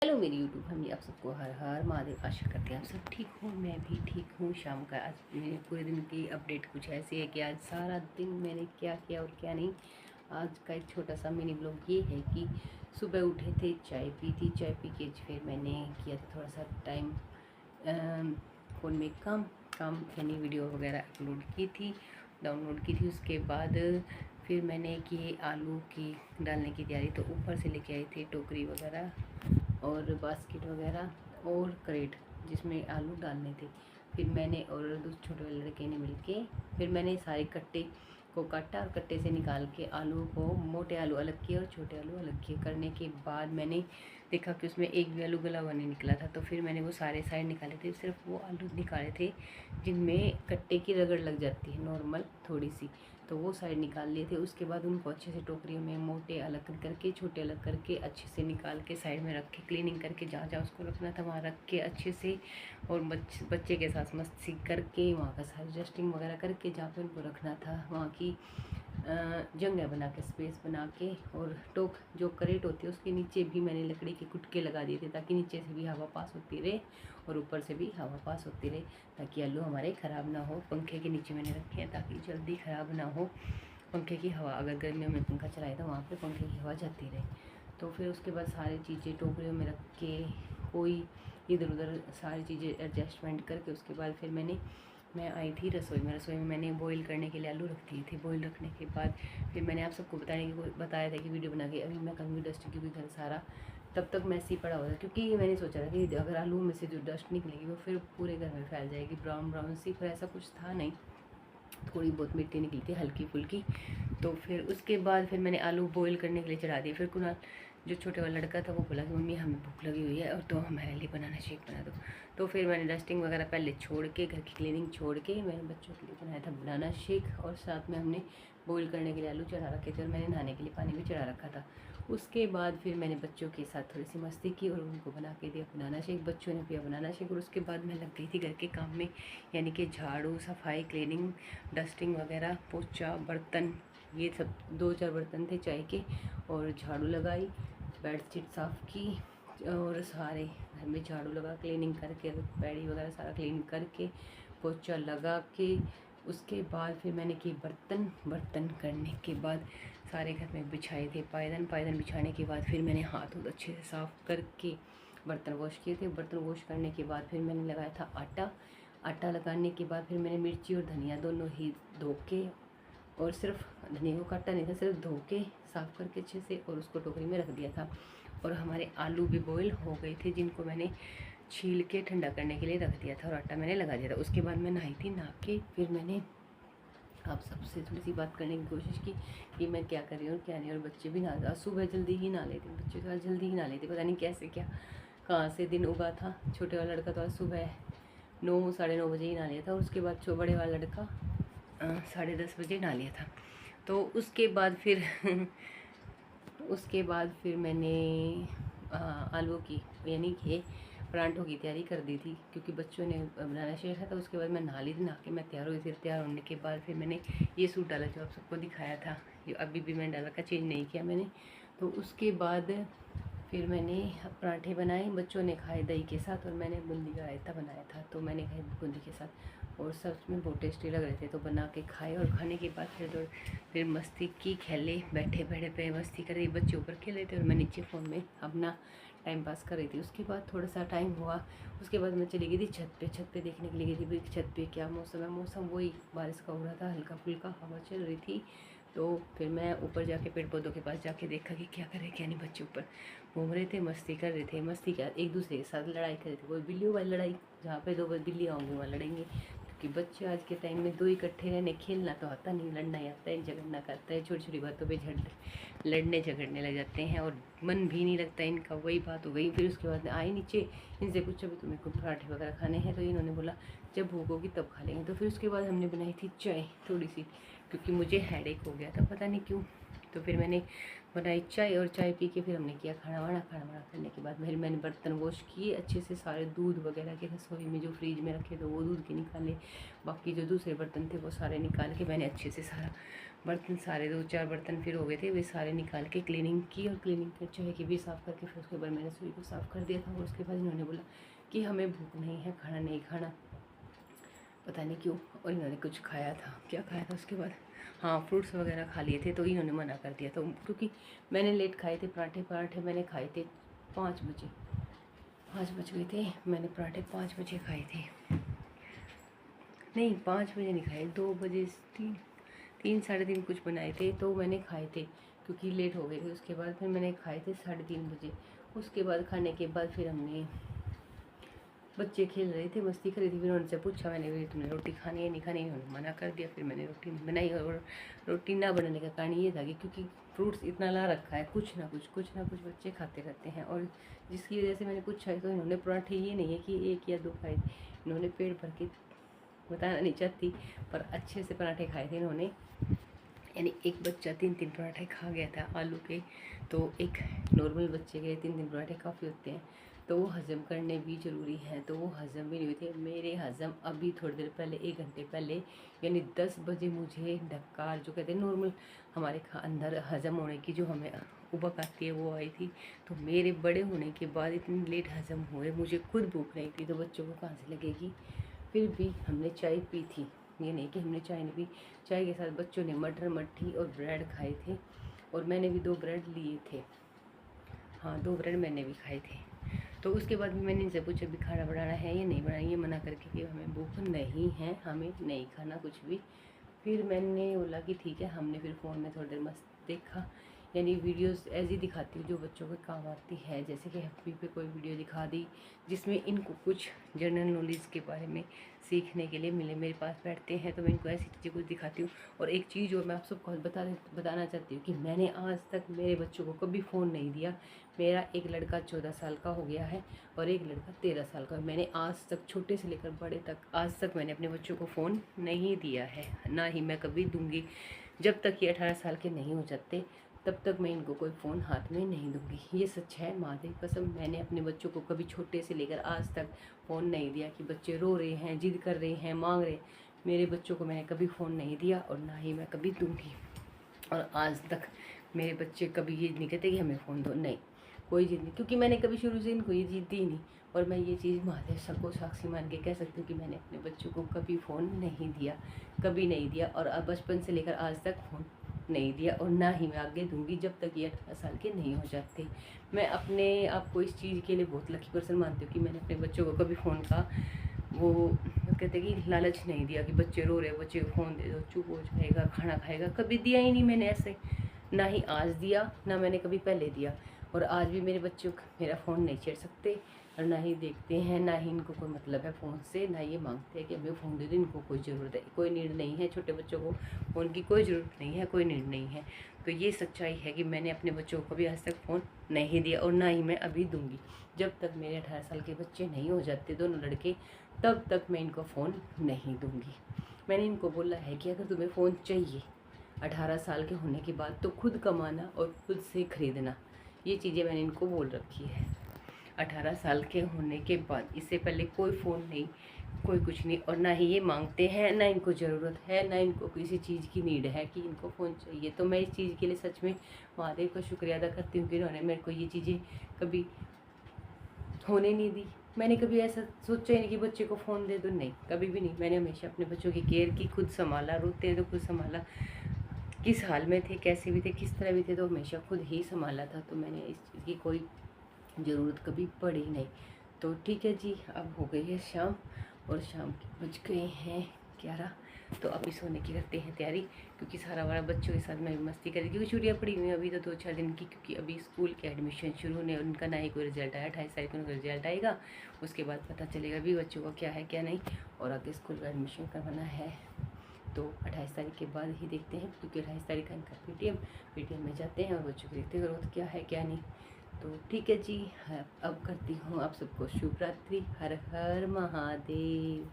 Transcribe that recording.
Hello मेरी YouTube family, आप सबको हर हर महादेव। आशा करते हैं आप सब ठीक हो, मैं भी ठीक हूँ। शाम का आज मेरे पूरे दिन की अपडेट कुछ ऐसी है कि आज सारा दिन मैंने क्या किया और क्या नहीं। आज का एक छोटा सा मिनी ब्लॉग ये है कि सुबह उठे थे, चाय पी थी, चाय पी के फिर मैंने किया था थोड़ा सा टाइम फ़ोन में काम काम यानी वीडियो वगैरह अपलोड की थी, डाउनलोड की थी। उसके बाद फिर मैंने किए आलू की डालने की तैयारी। तो ऊपर से लेके आई थी टोकरी वगैरह और बास्केट वगैरह और क्रेट जिसमें आलू डालने थे। फिर मैंने और दो छोटे वाले लड़के ने मिलके फिर मैंने सारे कट्टे को काटा और कट्टे से निकाल के आलू को, मोटे आलू अलग किए और छोटे आलू अलग किए। करने के बाद मैंने देखा कि उसमें एक भी आलू गला हुआ नहीं निकला था, तो फिर मैंने वो सारे साइड निकाले थे। सिर्फ वो आलू निकाले थे जिनमें कट्टे की रगड़ लग जाती है नॉर्मल थोड़ी सी, तो वो साइड निकाल लिए थे। उसके बाद उनको अच्छे से टोकरियों में मोटे अलग करके छोटे अलग करके अच्छे से निकाल के साइड में रख के क्लीनिंग करके जहाँ जहाँ उसको रखना था वहाँ रख के अच्छे से, और बच्चे के साथ मस्ती करके वहाँ का सारी डस्टिंग वगैरह करके जहाँ पे उनको रखना था वहाँ की जगह बना के, स्पेस बना के, और टोक जो करेट होती है उसके नीचे भी मैंने लकड़ी के कुटके लगा दिए थे ताकि नीचे से भी हवा पास होती रहे और ऊपर से भी हवा पास होती रहे, ताकि आलू हमारे ख़राब ना हो। पंखे के नीचे मैंने रखे हैं ताकि जल्दी ख़राब ना हो। पंखे की हवा, अगर गर्मियों में पंखा चलाए तो वहाँ पे पंखे की हवा जाती रहे। तो फिर उसके बाद सारी चीज़ें टोकरियों में रख के, कोई इधर उधर सारी चीज़ें एडजस्टमेंट करके, उसके बाद फिर मैं आई थी रसोई में मैंने बॉईल करने के लिए आलू रख दिए थे। बॉईल रखने के बाद फिर मैंने आप सबको बताया था कि वीडियो बना के अभी मैं करूँगी डस्ट, क्योंकि घर सारा तब तक मैसी पड़ा हुआ था। क्योंकि मैंने सोचा था कि अगर आलू में से जो डस्ट निकलेगी वो फिर पूरे घर में फैल जाएगी, ब्राउन ब्राउन सी, पर ऐसा कुछ था नहीं, थोड़ी बहुत मिट्टी निकली थी हल्की फुल्की। तो फिर उसके बाद फिर मैंने आलू बॉईल करने के लिए चढ़ा दिए। फिर कुणाल जो छोटे वाला लड़का था वो बोला कि मम्मी हमें भूख लगी हुई है और तो हमारे लिए बनाना शेक बना दो। तो फिर मैंने डस्टिंग वगैरह पहले छोड़ के, घर की क्लीनिंग छोड़ के, मैंने बच्चों के लिए बनाया था बनाना शेक, और साथ में हमने बॉईल करने के लिए आलू चढ़ा रखे थे और मैंने नहाने के लिए पानी भी चढ़ा रखा था। उसके बाद फिर मैंने बच्चों के साथ थोड़ी सी मस्ती की और उनको बना के दिया बनाना शेक। बच्चों ने पिया बनाना शेक और उसके बाद मैं लग गई थी घर के काम में, यानी कि झाड़ू, सफाई, क्लीनिंग, डस्टिंग वगैरह, पोछा, बर्तन, ये सब 2-4 बर्तन थे चाय के, और झाड़ू लगाई, बेडशीट साफ़ की, और सारे घर में झाड़ू लगा, क्लीनिंग करके, पैड़ी वगैरह सारा क्लीन करके, पोछा लगा के, उसके बाद फिर मैंने की बर्तन करने के बाद सारे घर में बिछाए थे पायदान बिछाने के बाद फिर मैंने हाथ अच्छे से साफ़ करके बर्तन वॉश किए थे। बर्तन वॉश करने के बाद फिर मैंने लगाया था आटा लगाने के बाद फिर मैंने मिर्ची और धनिया दोनों ही धो के, और सिर्फ धनिया को काटा नहीं था, सिर्फ धो के साफ़ करके अच्छे से, और उसको टोकरी में रख दिया था। और हमारे आलू भी बॉईल हो गए थे जिनको मैंने छील के ठंडा करने के लिए रख दिया था, और आटा मैंने लगा दिया था। उसके बाद मैं नहाई थी, नहा के फिर मैंने आप सबसे थोड़ी सी बात करने की कोशिश की कि मैं क्या कर रही हूँ और क्या नहीं। और बच्चे भी नहा, सुबह जल्दी ही नहा लेते, बच्चे तो आज जल्दी ही नहा लेते, पता नहीं कैसे क्या कहाँ से दिन उगा था। छोटे वाला लड़का तो आज सुबह 9-9:30 बजे ही नहा लिया था, और उसके बाद बड़े वाला लड़का 10:30 बजे नहा लिया था। तो उसके बाद फिर उसके बाद फिर मैंने आलू की यानी कि परांठों की तैयारी कर दी थी, क्योंकि बच्चों ने बनाना शेक था। तो उसके बाद मैं नहा ली थी, नहा के मैं तैयार हुई थी। तैयार होने के बाद फिर मैंने ये सूट डाला जो आप सबको दिखाया था, ये अभी भी मैंने डाला का चेंज नहीं किया मैंने। तो उसके बाद फिर मैंने पराठे बनाए, बच्चों ने खाए दही के साथ, और मैंने बूंदी का रायता बनाया था तो मैंने खाए बूंदी के साथ, और सच में बहुत टेस्टी लग रहे थे। तो बना के खाए, और खाने के बाद फिर मस्ती की, खेले, बैठे बैठे पे मस्ती कर रही, बच्चे ऊपर खेल रहे थे और मैं नीचे फ़ोन में अपना टाइम पास कर रही थी। उसके बाद थोड़ा सा टाइम हुआ, उसके बाद मैं चली गई थी छत पे देखने के लिए गई थी छत पे क्या मौसम है। मौसम वही बारिश का हो रहा था, हल्का फुल्का हवा चल रही थी। तो फिर मैं ऊपर जाके पेड़ पौधों के पास जाके देखा कि क्या करे क्या नहीं। बच्चे ऊपर घूम रहे थे, मस्ती कर रहे थे। मस्ती क्या, एक दूसरे के साथ लड़ाई कर रहे थे, कोई बिल्लियों वाली लड़ाई, जहाँ पे 2 बिल्लियाँ होंगी वहाँ लड़ेंगे, क्योंकि बच्चे आज के टाइम में 2 इकट्ठे रहने, खेलना तो आता नहीं, लड़ना ही आता है, झगड़ना करता है, छोटी छोटी बातों पे लड़ने झगड़ने लग जाते हैं, और मन भी नहीं लगता इनका। वही बात हो गई। फिर उसके बाद आई नीचे, इनसे पूछा भी तुम्हें को पराठे वगैरह खाने हैं, तो इन्होंने बोला जब भूख होगी तब खा लेंगे। तो फिर उसके बाद हमने बनाई थी चाय थोड़ी सी, क्योंकि मुझे हेडेक हो गया था पता नहीं क्यों। तो फिर मैंने बनाई चाय, और चाय पी के फिर हमने किया खाना वाना। खाना वाना करने के बाद फिर मैंने बर्तन वॉश किए अच्छे से सारे, दूध वगैरह के रसोई में जो फ्रिज में रखे थे वो दूध के निकाले, बाकी जो दूसरे बर्तन थे वो सारे निकाल के मैंने अच्छे से सारा बर्तन, सारे 2-4 बर्तन फिर हो गए थे, वे सारे निकाल के क्लीनिंग की, और क्लीनिंग कर चाय की भी साफ़ करके फिर उसके बाद मैंने रसोई को साफ़ कर दिया था। और उसके बाद इन्होंने बोला कि हमें भूख नहीं है, खाना नहीं खाना, पता नहीं क्यों। और इन्होंने कुछ खाया था, क्या खाया था उसके बाद, हाँ फ्रूट्स वगैरह खा लिए थे, तो इन्होंने मना कर दिया। तो क्योंकि मैंने लेट खाए थे पराठे मैंने खाए थे 5 बजे, 5 बज गए थे, मैंने पराठे 5 बजे खाए थे, नहीं 5 बजे नहीं खाए, 2 बजे, 3 साढ़े 3 कुछ बनाए थे तो मैंने खाए थे, क्योंकि लेट हो गए थे। उसके बाद फिर मैंने खाए थे 3:30 बजे। उसके बाद खाने के बाद फिर हमने, बच्चे खेल रहे थे, मस्ती कर रही थी, फिर उनसे पूछा मैंने भी तुमने रोटी खानी है नहीं खानी, उन्होंने मना कर दिया। फिर मैंने रोटी नहीं बनाई, और रोटी ना बनाने का कारण ये था कि क्योंकि फ्रूट्स इतना ला रखा है, कुछ ना कुछ बच्चे खाते रहते हैं, और जिसकी वजह से मैंने पूछा है। तो इन्होंने पराठे, ये नहीं है कि 1 या 2 खाए, इन्होंने पेट भर के, बताना नहीं चाहती पर अच्छे से पराठे खाए थे इन्होंने, यानी एक बच्चा 3-3 पराठे खा गया था आलू के, तो एक नॉर्मल बच्चे के 3-3 पराठे काफ़ी होते हैं, तो वो हज़म करने भी ज़रूरी हैं, तो वो हज़म भी नहीं हुए थे मेरे। हज़म अभी थोड़ी देर पहले, 1 घंटे पहले, यानी 10 बजे मुझे डकार, जो कहते हैं नॉर्मल हमारे अंदर हज़म होने की जो हमें उबक आती है, वो आई थी। तो मेरे बड़े होने के बाद इतनी लेट हज़म हुए, मुझे खुद भूख नहीं थी, तो बच्चों को कहाँ से लगेगी। फिर भी हमने चाय पी थी, ये नहीं कि हमने चाय नहीं पी। चाय के साथ बच्चों ने मटर मट्ठी और ब्रेड खाए थे, और मैंने भी 2 ब्रेड लिए थे, हाँ 2 ब्रेड मैंने भी खाए थे। तो उसके बाद भी मैंने इनसे पूछा भी खाना बनाना है या नहीं बनाना, ये मना करके कि हमें भूख नहीं है, हमें नहीं खाना कुछ भी। फिर मैंने बोला कि ठीक है, हमने फिर फ़ोन में थोड़ी देर मस्त देखा, यानी वीडियोस ऐसी दिखाती हूँ जो बच्चों के काम आती है, जैसे कि एफबी पे कोई वीडियो दिखा दी जिसमें इनको कुछ जनरल नॉलेज के बारे में सीखने के लिए मिले। मेरे पास बैठते हैं तो मैं इनको ऐसी चीज़ें कुछ दिखाती हूँ। और एक चीज़ और मैं आप सबको बताना चाहती हूँ कि मैंने आज तक मेरे बच्चों को कभी फ़ोन नहीं दिया। मेरा एक लड़का 14 साल का हो गया है और एक लड़का 13 साल का। मैंने आज तक, छोटे से लेकर बड़े तक, आज तक मैंने अपने बच्चों को फ़ोन नहीं दिया है, ना ही मैं कभी दूंगी। जब तक ये 18 साल के नहीं हो जाते तब तक मैं इनको कोई फ़ोन हाथ में नहीं दूंगी। ये सच है, महादेव कसम, मैंने अपने बच्चों को कभी छोटे से लेकर आज तक फ़ोन नहीं दिया कि बच्चे रो रहे हैं, जिद कर रहे हैं, मांग रहे हैं। मेरे बच्चों को मैंने कभी फ़ोन नहीं दिया और ना ही मैं कभी दूंगी। और आज तक मेरे बच्चे कभी ये नहीं कहते कि हमें फ़ोन दो, नहीं, कोई जिद नहीं, क्योंकि मैंने कभी शुरू से इनको ये जिद दी नहीं। और मैं ये चीज़ महादेव सबको साक्षी मान के कह सकती हूँ कि मैंने अपने बच्चों को कभी फ़ोन नहीं दिया, कभी नहीं दिया, और अब बचपन से लेकर आज तक फ़ोन नहीं दिया, और ना ही मैं आगे दूंगी जब तक ये 18 साल के नहीं हो जाते। मैं अपने आप को इस चीज़ के लिए बहुत लकी पर्सन मानती हूँ कि मैंने अपने बच्चों को कभी फ़ोन का वो कहते हैं कि लालच नहीं दिया कि बच्चे रो रहे, बच्चे को फ़ोन दे दो, चुप हो जाएगा, खाना खाएगा, कभी दिया ही नहीं मैंने ऐसे, ना ही आज दिया, ना मैंने कभी पहले दिया। और आज भी मेरे बच्चों मेरा फ़ोन नहीं छेड़ सकते, और ना ही देखते हैं, ना ही इनको कोई मतलब है फ़ोन से, ना ये मांगते हैं कि हमें फ़ोन दे दो, इनको कोई ज़रूरत है, कोई नीड नहीं है। छोटे बच्चों को फ़ोन की कोई ज़रूरत नहीं है, कोई नीड नहीं है। तो ये सच्चाई है कि मैंने अपने बच्चों को भी आज तक फ़ोन नहीं दिया, और ना ही मैं अभी दूंगी। जब तक मेरे 18 साल के बच्चे नहीं हो जाते, दोनों लड़के, तब तक मैं इनको फ़ोन नहीं दूंगी। मैंने इनको बोला है कि अगर तुम्हें फ़ोन चाहिए 18 साल के होने के बाद, तो खुद कमाना और खुद से ख़रीदना, ये चीज़ें मैंने इनको बोल रखी है। 18 साल के होने के बाद, इससे पहले कोई फ़ोन नहीं, कोई कुछ नहीं, और ना ही ये मांगते हैं, ना इनको ज़रूरत है, ना इनको किसी चीज़ की नीड है कि इनको फ़ोन चाहिए। तो मैं इस चीज़ के लिए सच में महादेव का शुक्रिया अदा करती हूँ कि उन्होंने मेरे को ये चीज़ें कभी होने नहीं दी। मैंने कभी ऐसा सोचा ही नहीं कि बच्चे को फ़ोन दे दो, नहीं, कभी भी नहीं। मैंने हमेशा अपने बच्चों की केयर की, खुद संभाला, रोते हैं तो खुद संभाला, किस हाल में थे, कैसे भी थे, किस तरह भी थे, तो हमेशा खुद ही संभाला था। तो मैंने इस चीज़ की कोई ज़रूरत कभी पड़ी नहीं। तो ठीक है जी, अब हो गई है शाम, और शाम के बज गए हैं 11। तो अभी सोने की करते हैं तैयारी, क्योंकि सारा वारा बच्चों के साथ मैं भी मस्ती करी, क्योंकि छुट्टियाँ पड़ी हुई हैं अभी तो 2-4 दिन की, क्योंकि अभी स्कूल के एडमिशन शुरू होने और उनका ना ही कोई रिजल्ट आया। 28 तारीख को उनका रिजल्ट आएगा, उसके बाद पता चलेगा भी बच्चों का क्या है क्या नहीं, और आगे स्कूल का एडमिशन करवाना है। तो 28 तारीख के बाद ही देखते हैं, क्योंकि 28 तारीख का इनका पीटीएम में जाते हैं, और बच्चों को देखते हैं ग्रोथ क्या है क्या नहीं। तो ठीक है जी, अब करती हूँ आप सबको शुभ रात्रि। हर हर महादेव।